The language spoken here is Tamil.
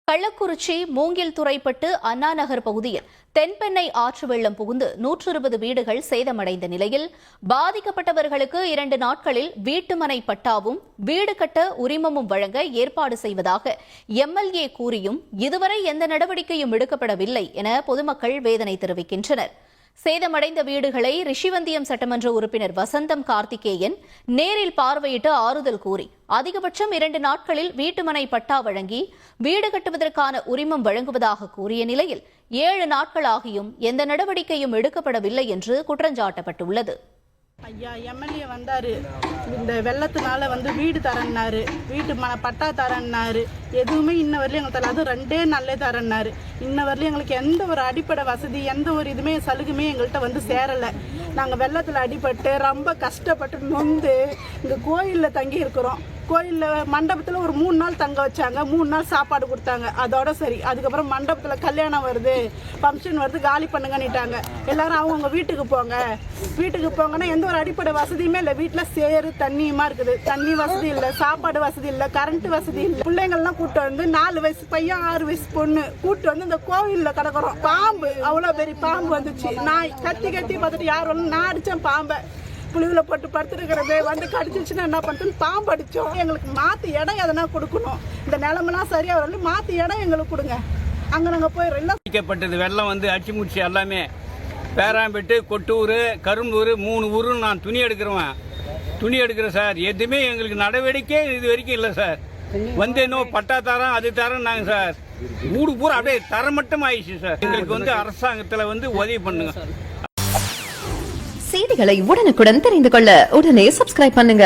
கள்ளக்குறிச்சி மூங்கில் துறைப்பட்டு அண்ணா நகர் பகுதியில் தென்பெண்ணை ஆற்று வெள்ளம் புகுந்து 120 வீடுகள் சேதமடைந்த நிலையில் பாதிக்கப்பட்டவர்களுக்கு 2 நாட்களில் வீட்டுமனை பட்டாவும் வீடு கட்ட உரிமமும் வழங்க ஏற்பாடு செய்வதாக எம்எல்ஏ கூறியும் இதுவரை எந்த நடவடிக்கையும் எடுக்கப்படவில்லை என பொதுமக்கள் வேதனை தெரிவிக்கின்றனர். சேதமடைந்த வீடுகளை ரிஷிவந்தியம் சட்டமன்ற உறுப்பினர் வசந்தம் கார்த்திகேயன் நேரில் பார்வையிட்டு ஆறுதல் கூறி அதிகபட்சம் 2 நாட்களில் வீட்டுமனை பட்டா வழங்கி வீடு கட்டுவதற்கான உரிமம் வழங்குவதாக கூறிய நிலையில் 7 நாட்களாகியும் எந்த நடவடிக்கையும் எடுக்கப்படவில்லை என்று குற்றஞ்சாட்டப்பட்டுள்ளது. ஐயா எம்எல்ஏ வந்தாரு, இந்த வெள்ளத்தினால வீடு தரன்னாரு, வீட்டு பட்டா தரன்னாரு, எதுவுமே இன்ன வரலையும் எங்களுக்கு தரல. அது 2 நாள்லே தரன்னாரு. இன்ன வரலையும் எங்களுக்கு எந்த ஒரு அடிப்படை வசதி எந்த ஒரு இதுவுமே சலுகையுமே எங்கள்கிட்ட சேரலை. நாங்கள் வெள்ளத்தில் அடிபட்டு ரொம்ப கஷ்டப்பட்டு நொந்து இங்கே கோயிலில் தங்கி இருக்கிறோம். கோயிலில் மண்டபத்தில் ஒரு 3 நாள் தங்க வச்சாங்க, 3 நாள் சாப்பாடு கொடுத்தாங்க, அதோட சரி. அதுக்கப்புறம் மண்டபத்தில் கல்யாணம் வருது, ஃபங்க்ஷன் வருது, காலி பண்ணுங்கன்னுட்டாங்க. எல்லாரும் அவங்கவுங்க வீட்டுக்கு போங்கன்னா எந்த ஒரு அடிப்படை வசதியுமே இல்லை. வீட்டில் சேறு தண்ணியுமா இருக்குது. தண்ணி வசதி இல்லை, சாப்பாடு வசதி இல்லை, கரண்ட் வசதி இல்லை. பிள்ளைங்கள்லாம் கூப்பிட்டு 4 வயசு பையன் 6 வயசு பொண்ணு கூப்பிட்டு இந்த கோவிலில் கிடக்கிறோம். பாம்பு, அவ்வளோ பெரிய பாம்பு வந்துச்சு. நான் கத்தி பார்த்துட்டு யாரும் நான் அடித்தேன் பாம்பை. புளிவில் போட்டு படுத்துருக்கிறது கடிச்சிச்சுன்னா என்ன பண்ணுறதுன்னு பாம்பு அடித்தோம். எங்களுக்கு மாற்று இடம் எதனா கொடுக்கணும். இந்த நிலமெல்லாம் சரியாக வரல, மாற்று இடம் எங்களுக்கு கொடுங்க. அங்கே நாங்கள் போயிடப்பட்டது வெள்ளம் அடிச்சு முடிச்சு எல்லாமே பேராம்பேட்டு, கொட்டூர், கரும்பூர் 3 ஊரும் நான் துணி எடுக்கிறேன் சார். எதுவுமே எங்களுக்கு நடவடிக்கை இது வரைக்கும் இல்லை சார். இன்னும் பட்டா தரம் அது தரம் நாங்கள் சார் ஊடு பூரா அப்படியே தரமட்டம் ஆயிடுச்சு சார். எங்களுக்கு அரசாங்கத்தில் உதவி பண்ணுங்க. செய்திகளை உடனுக்குடன் தெரிந்து கொள்ள உடனே சப்ஸ்கிரைப் பண்ணுங்க.